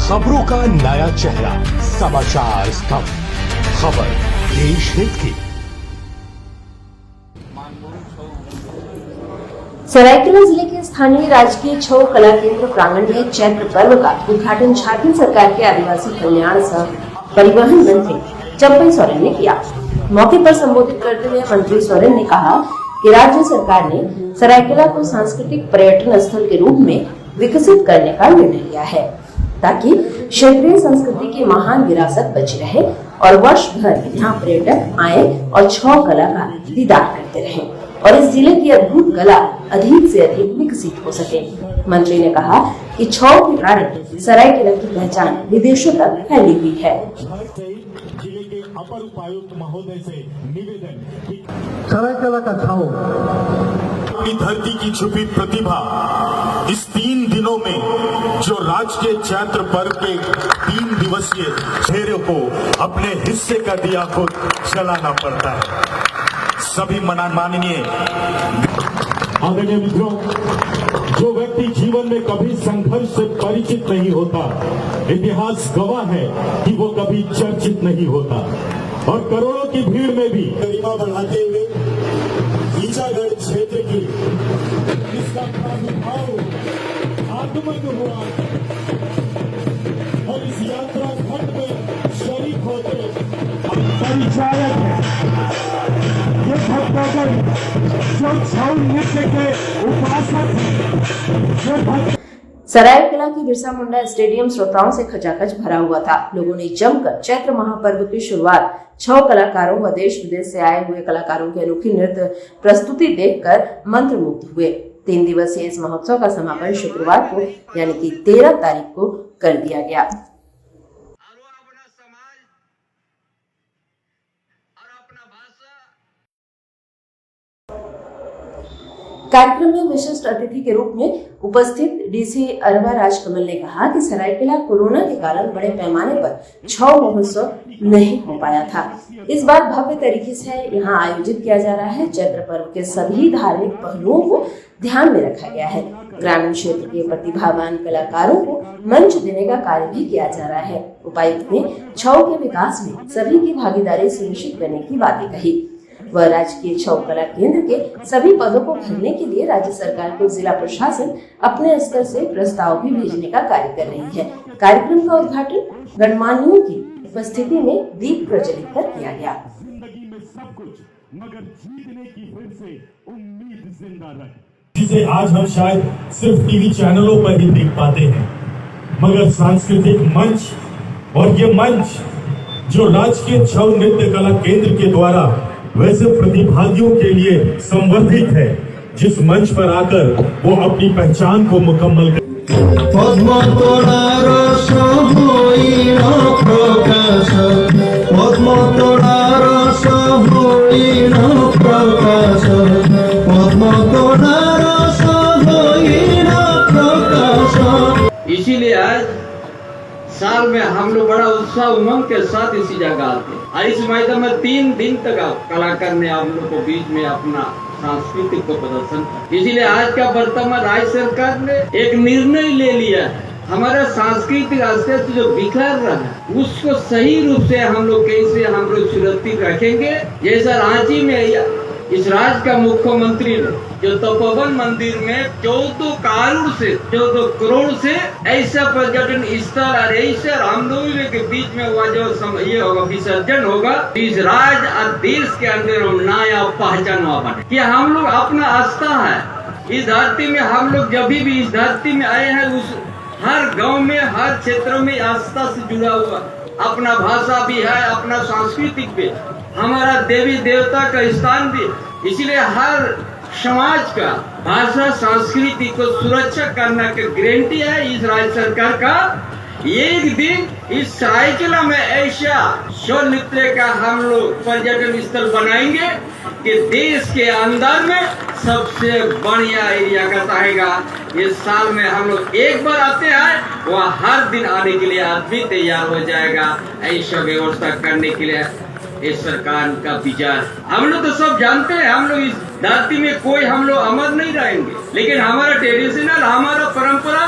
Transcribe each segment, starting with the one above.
खबरों का नया चेहरा, समाचार स्तंभ, खबर देश हित की। सरायकेला जिले के स्थानीय राजकीय छऊ कला केंद्र प्रांगण में चैत्र पर्व का उद्घाटन झारखंड सरकार के आदिवासी कल्याण सह परिवहन मंत्री चंपई सोरेन ने किया। मौके पर संबोधित करते हुए मंत्री सोरेन ने कहा कि राज्य सरकार ने सरायकेला को सांस्कृतिक पर्यटन स्थल के रूप में विकसित करने का निर्णय लिया है, ताकि क्षेत्रीय संस्कृति की महान विरासत बची रहे और वर्ष भर यहाँ पर्यटक आए और छऊ कला का दीदार करते रहे और इस जिले की अद्भुत कला अधिक से अधिक विकसित हो सके। मंत्री ने कहा कि छऊ के कारण सरायकेला की पहचान विदेशों तक फैली हुई है। जिले के अपर उपायुक्त महोदय से निवेदन, सरायकेला का छऊ अपनी धरती की छुपी प्रतिभा इस 3 दिनों में जो राजकीय चैत्र पर्व के 3 दिवसीय चेहरे को अपने हिस्से का दिया खुद चलाना पड़ता है। सभी माननीय आदरणीय मित्रों, जो व्यक्ति जीवन में कभी संघर्ष से परिचित नहीं होता, इतिहास गवाह है कि वो कभी चर्चित नहीं होता और करोड़ों की भीड़ में भी गरिमा बढ़ाते हुए ईचागढ़ क्षेत्र की इसका प्रादुर्भाव आगमन हुआ और इस यात्रा खंड में शरीक होते परिचालक है। ये भक्तगण जो छऊ नृत्य के उपासक हैं। सरायकेला की बिरसा मुंडा स्टेडियम श्रोताओं से खचाखच भरा हुआ था। लोगों ने जमकर चैत्र महापर्व की शुरुआत छऊ कलाकारों व देश विदेश से आए हुए कलाकारों की अनोखी नृत्य प्रस्तुति देखकर मंत्रमुग्ध हुए। 3 दिवसीय इस महोत्सव का समापन शुक्रवार को यानी कि 13 तारीख को कर दिया गया। कार्यक्रम में विशिष्ट अतिथि के रूप में उपस्थित डीसी अरवा राजकमल ने कहा कि सरायकेला कोरोना के कारण बड़े पैमाने पर छऊ महोत्सव नहीं हो पाया था। इस बार भव्य तरीके से यहाँ आयोजित किया जा रहा है। चैत्र पर्व के सभी धार्मिक पहलुओं को ध्यान में रखा गया है। ग्रामीण क्षेत्र के प्रतिभावान कलाकारों को मंच देने का कार्य भी किया जा रहा है। उपायुक्त ने छऊ के विकास में सभी की भागीदारी सुनिश्चित करने की बातें कही। वह राजकीय छऊ कला केंद्र के सभी पदों को भरने के लिए राज्य सरकार को जिला प्रशासन अपने स्तर से प्रस्ताव भी भेजने का कार्य कर रही है। कार्यक्रम का उद्घाटन गणमान्यों की उपस्थिति में दीप प्रज्वलित कर किया गया। जिंदगी में सब कुछ, मगर जीतने की फिर से उम्मीद जिंदा रहे, जिसे आज हम शायद सिर्फ टीवी चैनलों पर ही देख पाते हैं, मगर सांस्कृतिक मंच और ये मंच जो राजकीय छऊ नृत्य कला केंद्र के द्वारा वैसे प्रतिभागियों के लिए संवर्धित है, जिस मंच पर आकर वो अपनी पहचान को मुकम्मल कर इसीलिए आज साल में हम लोग बड़ा उत्साह उमंग के साथ इसी जगह आते हैं। इस मैदान में 3 दिन तक कलाकार ने आप लोग को बीच में अपना सांस्कृतिक को प्रदर्शन किया। इसीलिए आज का वर्तमान राज्य सरकार ने एक निर्णय ले लिया है, हमारा सांस्कृतिक अस्तित्व जो बिखर रहा है उसको सही रूप से हम लोग कैसे हम लोग सुरक्षित रखेंगे। जैसा रांची में इस राज्य का मुख्यमंत्री ने जो तपोवन मंदिर में 14 करोड़ से ऐसा पर्यटन स्थल और ऐसा रामनवमी के बीच में हुआ जो ये होगा विसर्जन होगा, इस राज्य और देश के अंदर नया पहचान बने कि हम लोग अपना आस्था है इस धरती में। हम लोग जब भी इस धरती में आए हैं उस हर गांव में हर क्षेत्र में आस्था से जुड़ा हुआ अपना भाषा भी है, अपना सांस्कृतिक भी, हमारा देवी देवता का स्थान भी। इसीलिए हर समाज का भाषा संस्कृति को सुरक्षा करने की गारंटी है इस राज्य सरकार का। एक दिन इस सरायकेला में ऐसा छऊ नृत्य का हम लोग पर्यटन स्थल बनाएंगे कि देश के अंदर में सबसे बढ़िया एरिया का रहेगा। इस साल में हम लोग एक बार आते हैं, वहाँ हर दिन आने के लिए आदमी तैयार हो जाएगा। ऐसा व्यवस्था करने के लिए इस सरकार का विचार हम लोग तो सब जानते हैं। हम लोग इस धरती में कोई हम लोग अमर नहीं रहेंगे, लेकिन हमारा ट्रेडिशनल हमारा परंपरा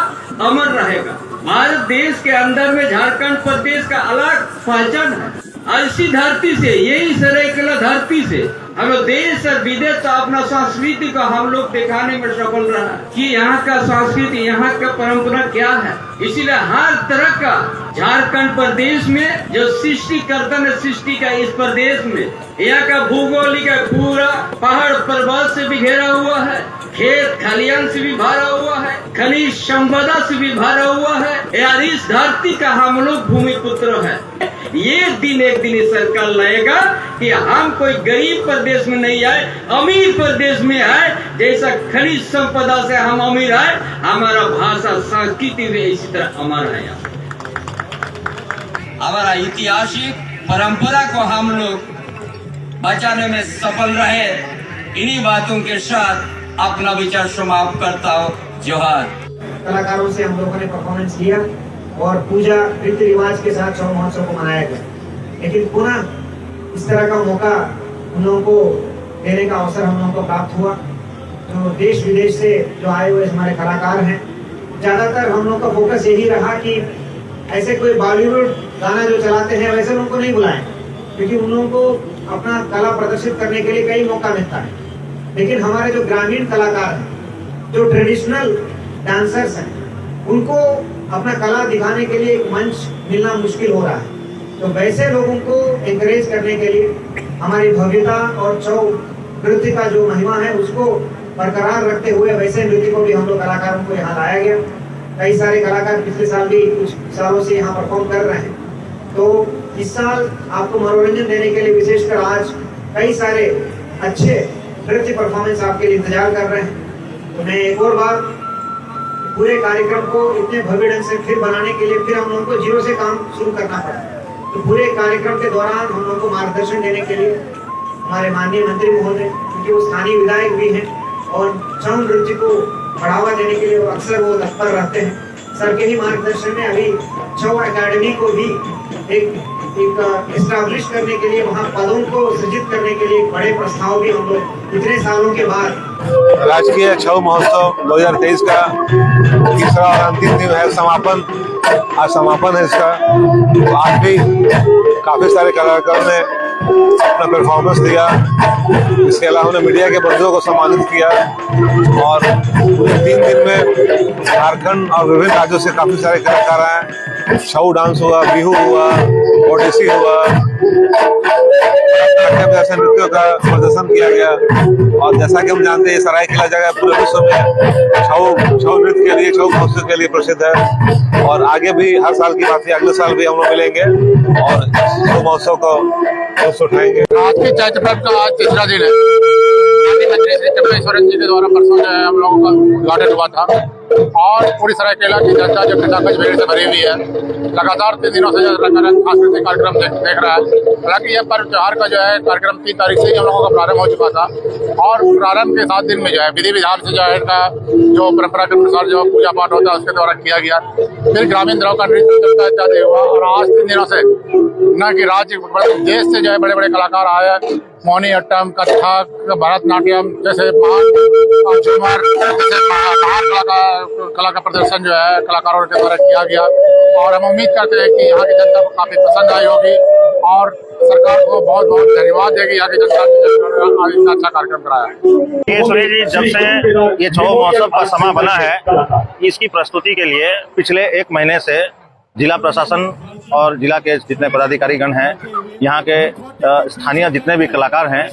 अमर रहेगा। भारत देश के अंदर में झारखंड प्रदेश का अलग पहचान है। ऐसी धरती से, यही सरायकेला धरती से हम देश और विदेश का अपना संस्कृति को हम लोग दिखाने में सफल रहा कि यहाँ का संस्कृति, यहाँ का परंपरा क्या है। इसीलिए हर तरह का झारखंड प्रदेश में जो सृष्टिकर्ता ने सृष्टि का इस प्रदेश में, यहाँ का भूगोलिक पूरा पहाड़ पर्वत से भी घेरा हुआ है, खेत खलियान से भी भरा हुआ है, खनिज संपदा से भी भरा हुआ है। यार इस धरती का हम लोग भूमि पुत्र है। ये दिन एक दिन सरकार लाएगा कि हम कोई गरीब प्रदेश में नहीं आए, अमीर प्रदेश में आए। जैसा खनिज संपदा से हम अमीर आए, हमारा भाषा संस्कृति भी इसी तरह अमर है। हमारा ऐतिहासिक परंपरा को हम लोग बचाने में सफल रहे। इन्हीं बातों के साथ अपना विचार समाप्त करता हूँ। जोहार। कलाकारों से हम लोगों ने परफॉर्मेंस किया और पूजा रीति रिवाज के साथ छऊ महोत्सव को मनाया गया, लेकिन पुनः इस तरह का मौका उन लोगों को देने का अवसर हम लोगों को प्राप्त हुआ। जो देश विदेश से जो आए हुए हमारे कलाकार हैं, ज़्यादातर हम लोग का फोकस यही रहा कि ऐसे कोई बॉलीवुड गाना जो चलाते हैं वैसे लोगों को नहीं बुलाएं, क्योंकि उन लोगों को अपना कला प्रदर्शित करने के लिए कई मौका मिलता है। लेकिन हमारे जो ग्रामीण कलाकार हैं, जो ट्रेडिशनल डांसर्स हैं, उनको अपना कला दिखाने के लिए एक मंच मिलना मुश्किल हो रहा है। तो वैसे लोगों को एनकरेज करने के लिए हमारी भव्यता और छऊ नृत्य का जो महिमा है उसको बरकरार रखते हुए वैसे नृत्य को भी हम लोग कलाकारों को यहाँ लाया गया। कई सारे कलाकार पिछले साल भी कुछ सालों से यहाँ परफॉर्म कर रहे हैं, तो इस साल आपको मनोरंजन देने के लिए विशेषकर आज कई सारे अच्छे नृत्य परफॉर्मेंस आपके लिए इंतजार कर रहे हैं। तो मैं एक और बार पूरे कार्यक्रम को इतने भव्य ढंग से फिर बनाने के लिए फिर हम लोगों को जीरो से काम शुरू करना पड़ा। तो पूरे कार्यक्रम के दौरान हम लोगों को मार्गदर्शन देने के लिए हमारे माननीय मंत्री महोदय, क्योंकि वो स्थानीय विधायक भी हैं और छऊ नृत्य को बढ़ावा देने के लिए अक्सर वो तत्पर रहते हैं, सर के ही मार्गदर्शन में अभी छऊ अकेडमी को भी एक एस्टैब्लिश करने के लिए, वहाँ पदों को सृजित करने के लिए बड़े प्रस्ताव भी हम लोग इतने सालों के बाद। राजकीय छऊ महोत्सव 2023 का तीसरा और अंतिम दिन है, समापन। आज समापन है इसका। तो आज भी काफी सारे कलाकारों ने अपना परफॉर्मेंस दिया। इसके अलावा उन्होंने मीडिया के बंधुओं को सम्मानित किया और पूरे 3 दिन में झारखंड और विभिन्न राज्यों से काफी सारे कलाकार आए। छऊ डांस हुआ, बिहू हुआ, ओडिसी हुआ, ऐसे नृत्यों का प्रदर्शन किया गया। और जैसा कि हम जानते हैं सरायकेला जगह पूरे विश्व में छऊ नृत्य के लिए, छऊ महोत्सव के लिए प्रसिद्ध है। और आगे भी हर साल की बात है, अगले साल भी हम लोग मिलेंगे और छऊ महोत्सव को उठाएंगे। आज के चैत्र पर्व का आज तीसरा दिन है। मंत्री श्री चंपेश्वरन जी के द्वारा परसों जो है हम लोगों का उद्घाटन हुआ था और पूरी सरायकेला की जनता जो खचाखच भीड़ से भरी हुई है, लगातार 3 दिनों से सांस्कृतिक कार्यक्रम देख रहा है। हालांकि यह पर्व त्योहार का जो है कार्यक्रम 3 तारीख से ही हम लोगों का प्रारंभ हो चुका था और प्रारंभ के 7 दिन में जो है विधि विधान से जो है इनका जो परंपरा के अनुसार जो पूजा पाठ होता है उसके द्वारा किया गया। फिर ग्रामीण द्रव का नृत्य इत्यादि हुआ और आज 3 दिनों से न कि राज्य देश से जो है बड़े बड़े कलाकार आए। मोहिनी अट्टम, कथक, भरतनाट्यम जैसे झूमर जैसे महान कला का प्रदर्शन जो है कलाकारों के द्वारा किया गया और हम उम्मीद करते हैं कि यहाँ की जनता को काफी पसंद आई होगी और सरकार को बहुत बहुत धन्यवाद देगी यहाँ की जनता ने इतना अच्छा कार्यक्रम कराया। ये सुरेश जी, जब से ये छऊ महोत्सव का समय बना है, इसकी प्रस्तुति के लिए पिछले 1 महीने से जिला प्रशासन और जिला के जितने पदाधिकारीगण हैं, यहाँ के स्थानीय जितने भी कलाकार हैं,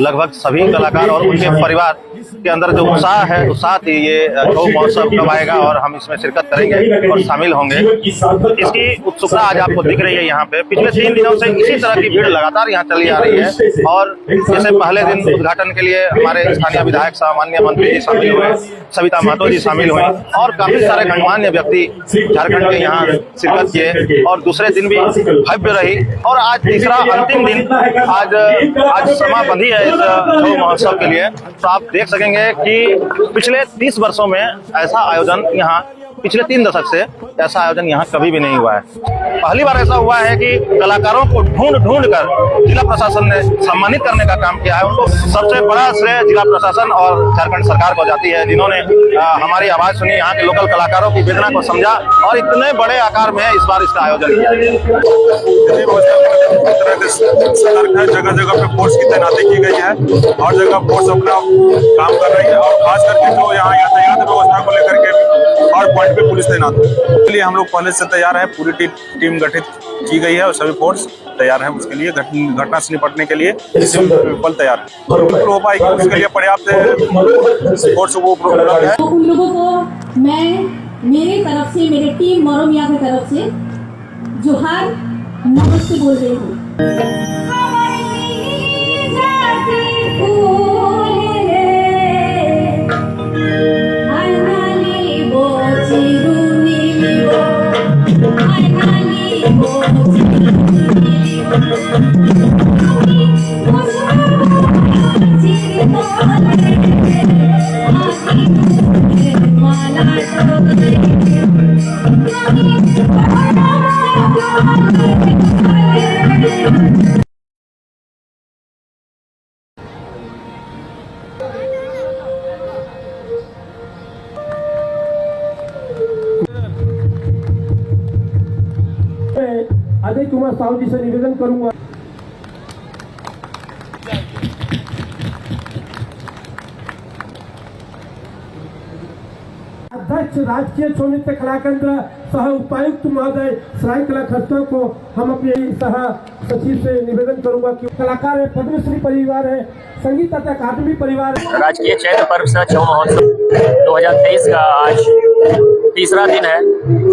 लगभग सभी कलाकार और उनके परिवार के अंदर जो उत्साह है, उत्साह थी ये छऊ महोत्सव कब आएगा और हम इसमें शिरकत करेंगे और शामिल होंगे। इसकी उत्सुकता आज आपको दिख रही है। यहाँ पे पिछले 3 दिनों से इसी तरह की भीड़ लगातार यहाँ चली आ रही है और जैसे पहले दिन उद्घाटन के लिए हमारे स्थानीय विधायक सामान्य मंत्री जी शामिल हुए, सविता महतो जी शामिल हुए और काफी सारे गणमान्य व्यक्ति झारखंड के यहाँ शिरकत किए और दूसरे दिन भी भव्य रही और आज तीसरा अंतिम दिन आज समाबंधी है इस छऊ महोत्सव के लिए। तो आप देख सकेंगे कि पिछले 30 वर्षों में ऐसा आयोजन यहाँ पिछले 3 दशक से ऐसा आयोजन यहाँ कभी भी नहीं हुआ है। पहली बार ऐसा हुआ है कि कलाकारों को ढूंढ कर जिला प्रशासन ने सम्मानित करने का काम किया है। उनको सबसे बड़ा श्रेय जिला प्रशासन और झारखंड सरकार को जाती है, जिन्होंने हमारी आवाज सुनी, यहाँ के लोकल कलाकारों की वेदना को समझा और इतने बड़े आकार में इस बार इसका आयोजन किया। जगह जगह पे फोर्स की तैनाती की गई है और जगह फोर्स अपना काम कर रही है और खास करके जो यहाँ यातायात व्यवस्था को लेकर के और पॉइंट पे पुलिस तैनात है। इसलिए हम लोग पहले से तैयार है, पूरी टीम गठित की गई है और सभी फोर्स तैयार है उसके लिए, घटना से निपटने के लिए पल तैयार है। हो पाएगी उसके लिए पर्याप्त फोर्स वो उपलब्ध है। उन लोगों को मैं मेरे तरफ से, मेरे टीम मोरोमिया की तरफ से जोहार नमस्ते बोल रही हूँ। अजय कुमार साहू जी से निवेदन करूंगा। अध्यक्ष राजकीय सौमित्र कलाकेंद्र सह उपायुक्त महोदय सरायकेला खरसुआ को हम अपने सह सचिव से निवेदन करूंगा कि कलाकार है, पद्मश्री परिवार है, संगीत अकादमी परिवार है। राजकीय चैत्र पर्व सह छऊ महोत्सव 2023 का आज तीसरा दिन है।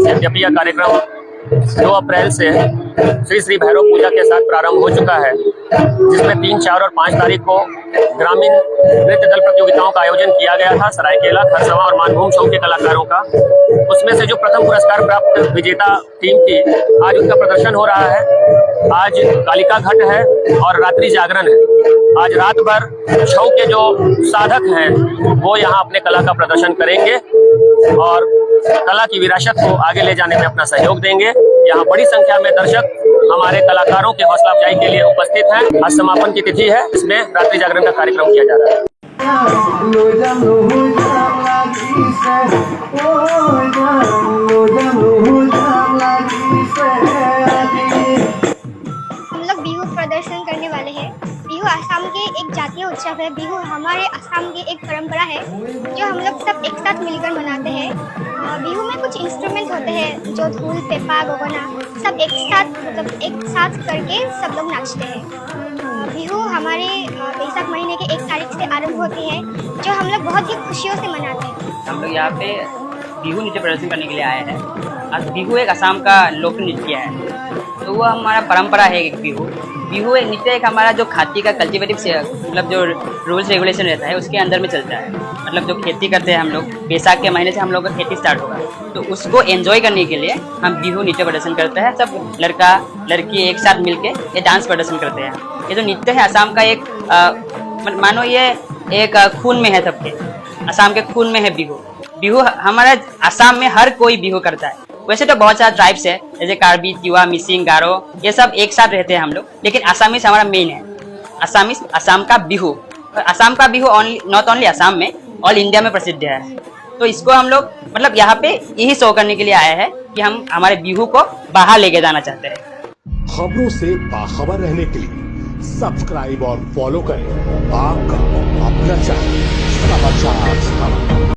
यद्यपि यह कार्यक्रम 2 अप्रैल से श्री श्री भैरव पूजा के साथ प्रारंभ हो चुका है, जिसमें 3, 4 और 5 तारीख को ग्रामीण नृत्य दल प्रतियोगिताओं का आयोजन किया गया था सरायकेला, खरसवा और मानभूम छऊ के कलाकारों का। उसमें से जो प्रथम पुरस्कार प्राप्त विजेता टीम थी, आज उनका प्रदर्शन हो रहा है। आज कालिका घट है और रात्रि जागरण है। आज रात भर छऊ के जो साधक हैं वो यहाँ अपने कला का प्रदर्शन करेंगे और कला की विरासत को आगे ले जाने में अपना सहयोग देंगे। यहाँ बड़ी संख्या में दर्शक हमारे कलाकारों के हौसला अफजाई के लिए उपस्थित हैं। आज समापन की तिथि है, इसमें रात्रि जागरण का कार्यक्रम किया जा रहा है। हम लोग बिहू प्रदर्शन करने वाले हैं। बिहू असम के एक जातीय उत्सव है। बिहू हमारे असम की एक परंपरा है जो हम लोग सब एक साथ मिलकर मनाते हैं। बिहू में कुछ इंस्ट्रूमेंट होते हैं जो ढोल, पेपा, गगना सब एक साथ करके सब लोग नाचते हैं। बिहू हमारे बैसाख महीने के 1 तारीख से आरंभ होती है, जो हम लोग बहुत ही खुशियों से मनाते हैं। हम लोग यहाँ पे बिहू नृत्य प्रदर्शन करने के लिए आए हैं। आज बिहू एक असम का लोक नृत्य है, तो वो हमारा परंपरा है। एक बिहू एक नृत्य एक हमारा जो खाती का कल्टिवेटिव से मतलब जो रूल्स रेगुलेशन रहता है उसके अंदर में चलता है। मतलब जो खेती करते हैं हम लोग, बैसाख के महीने से हम लोग का खेती स्टार्ट होगा, तो उसको एंजॉय करने के लिए हम बिहू नृत्य प्रदर्शन करते हैं। सब लड़का लड़की एक साथ मिलके ये डांस प्रदर्शन करते हैं। ये जो नृत्य है असम का एक मानो ये एक खून में है, सबके असम के खून में है बिहू। बिहू हमारा असम में हर कोई बिहू करता है। वैसे तो बहुत सारे ट्राइब्स है, जैसे कार्बी, तिवा, मिसिंग, गारो, ये सब एक साथ रहते हैं हम लोग, लेकिन आसामीज हमारा मेन है। आसामीज असम का बिहू, असम का बिहू नॉट ओनली असम में, ऑल इंडिया में प्रसिद्ध है। तो इसको हम लोग मतलब यहाँ पे यही शो करने के लिए आए हैं कि हम हमारे बिहू को बाहर लेके जाना चाहते हैं। खबरों से बाखबर रहने के लिए सब्सक्राइब और फॉलो करें आपका अपना चैनल समाचार।